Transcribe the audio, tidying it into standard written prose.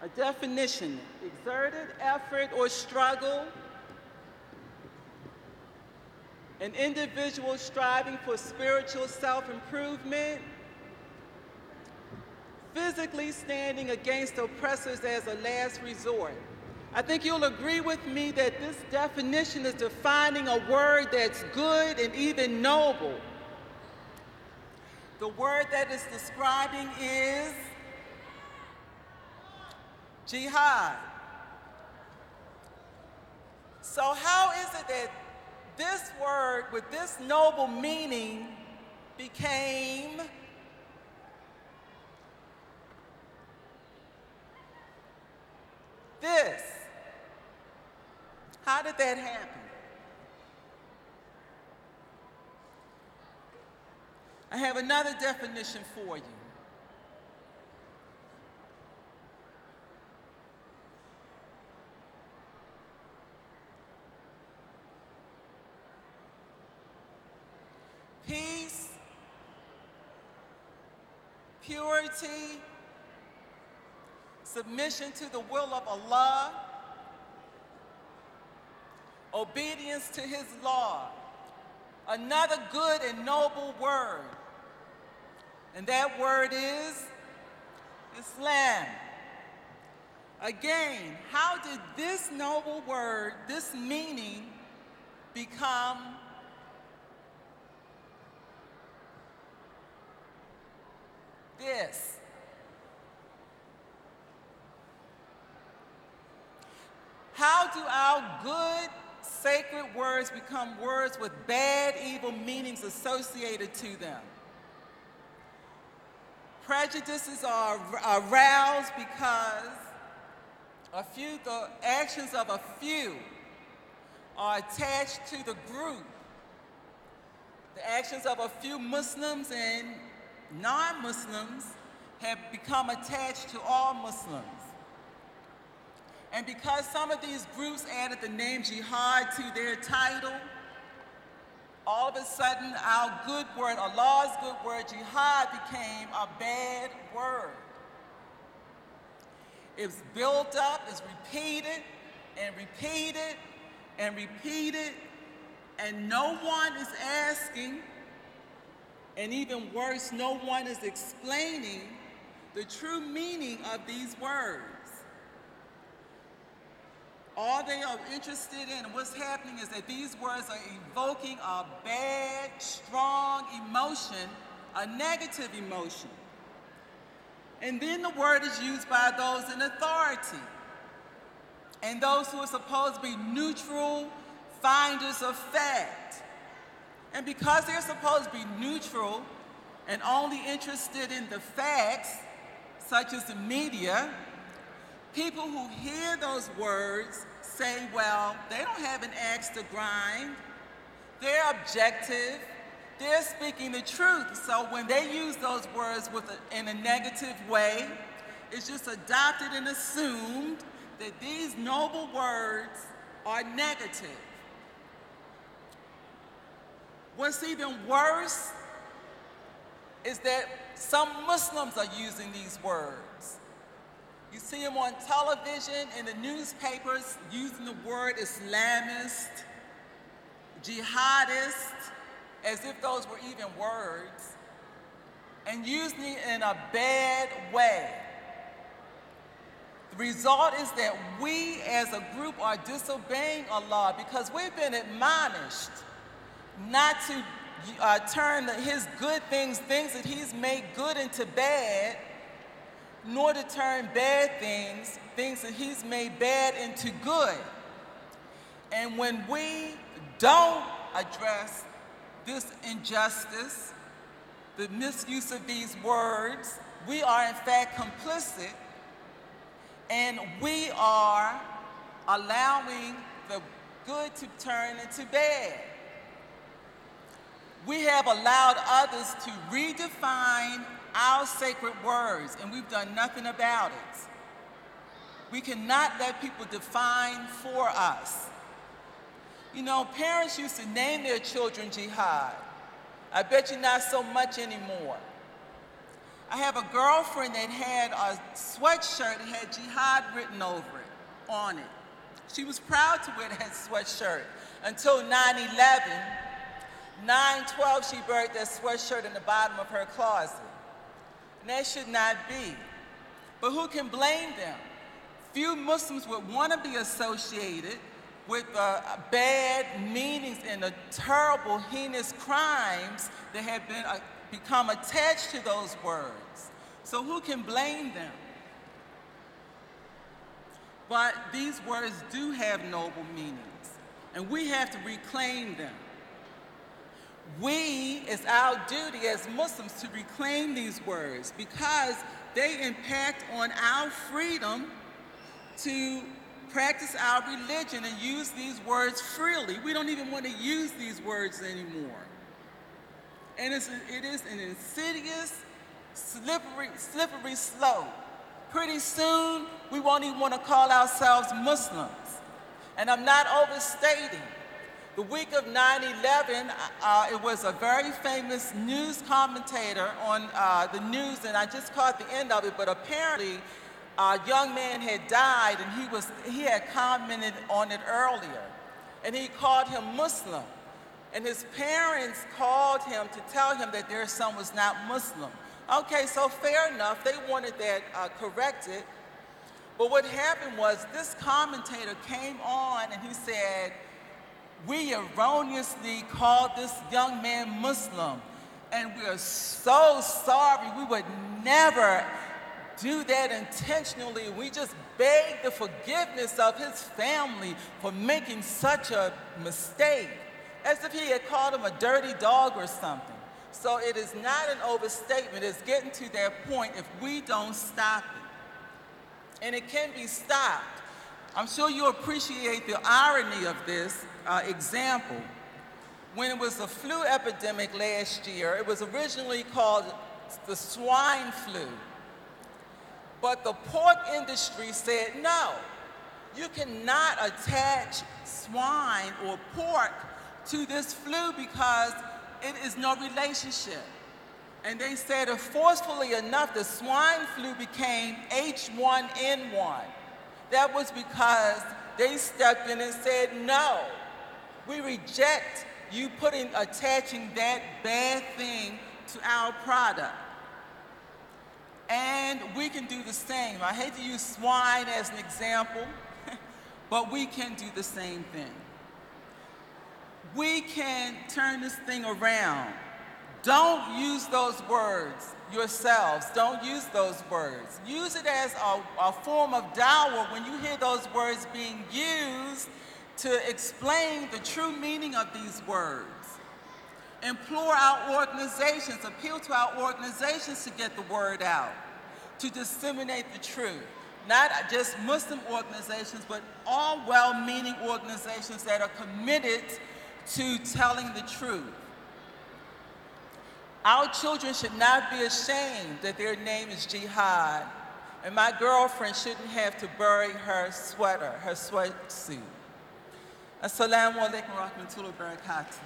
A definition: exerted effort or struggle, an individual striving for spiritual self-improvement, physically standing against oppressors as a last resort. I think you'll agree with me that this definition is defining a word that's good and even noble. The word that it's describing is jihad. So how is it that this word with this noble meaning became this? How did that happen? I have another definition for you. Peace, purity, submission to the will of Allah, obedience to His law. Another good and noble word, and that word is Islam. Again, how did this noble word, this meaning, become this? How do our good, sacred words become words with bad, evil meanings associated to them? Prejudices are aroused because the actions of a few are attached to the group. The actions of a few Muslims and non-Muslims have become attached to all Muslims. And because some of these groups added the name jihad to their title, all of a sudden our good word, Allah's good word, jihad, became a bad word. It's built up, it's repeated and repeated and repeated, and no one is asking, and even worse, no one is explaining the true meaning of these words. All they are interested in, what's happening, is that these words are evoking a bad, strong emotion, a negative emotion. And then the word is used by those in authority and those who are supposed to be neutral finders of fact. And because they're supposed to be neutral and only interested in the facts, such as the media, people who hear those words say, well, they don't have an axe to grind. They're objective. They're speaking the truth. So when they use those words in a negative way, it's just adopted and assumed that these noble words are negative. What's even worse is that some Muslims are using these words. You see them on television, in the newspapers, using the word Islamist, jihadist, as if those were even words, and using it in a bad way. The result is that we as a group are disobeying Allah because we've been admonished not to turn His good things that He's made good, into bad, nor to turn bad things that He's made bad, into good. And when we don't address this injustice, the misuse of these words, we are in fact complicit, and we are allowing the good to turn into bad. We have allowed others to redefine our sacred words, and we've done nothing about it. We cannot let people define for us. You know, parents used to name their children Jihad. I bet you not so much anymore. I have a girlfriend that had a sweatshirt that had Jihad written over it, on it. She was proud to wear that sweatshirt until 9/11. 9/12, she buried that sweatshirt in the bottom of her closet. And that should not be. But who can blame them? Few Muslims would want to be associated with the bad meanings and the terrible, heinous crimes that have become attached to those words. So who can blame them? But these words do have noble meanings, and we have to reclaim them. It's our duty as Muslims to reclaim these words because they impact on our freedom to practice our religion and use these words freely. We don't even want to use these words anymore. And it is an insidious, slippery slope. Pretty soon, we won't even want to call ourselves Muslims. And I'm not overstating. The week of 9/11, it was a very famous news commentator on the news, and I just caught the end of it, but apparently a young man had died, and he had commented on it earlier, and he called him Muslim. And his parents called him to tell him that their son was not Muslim. Okay, so fair enough, they wanted that corrected. But what happened was this commentator came on and he said, "We erroneously called this young man Muslim, and we are so sorry. We would never do that intentionally. We just beg the forgiveness of his family for making such a mistake," as if he had called him a dirty dog or something. So it is not an overstatement. It's getting to that point if we don't stop it. And it can be stopped. I'm sure you appreciate the irony of this example. When it was the flu epidemic last year, it was originally called the swine flu. But the pork industry said, no, you cannot attach swine or pork to this flu because it is no relationship. And they said it forcefully enough, the swine flu became H1N1. That was because they stepped in and said, no, we reject you attaching that bad thing to our product. And we can do the same. I hate to use swine as an example, but we can do the same thing. We can turn this thing around. Don't use those words yourselves. Don't use those words. Use it as a form of dawah when you hear those words being used to explain the true meaning of these words. Implore our organizations, appeal to our organizations to get the word out, to disseminate the truth. Not just Muslim organizations, but all well-meaning organizations that are committed to telling the truth. Our children should not be ashamed that their name is Jihad, and my girlfriend shouldn't have to bury her sweater, her sweatsuit. Assalamu alaikum wa rahmatullahi wa barakatuh.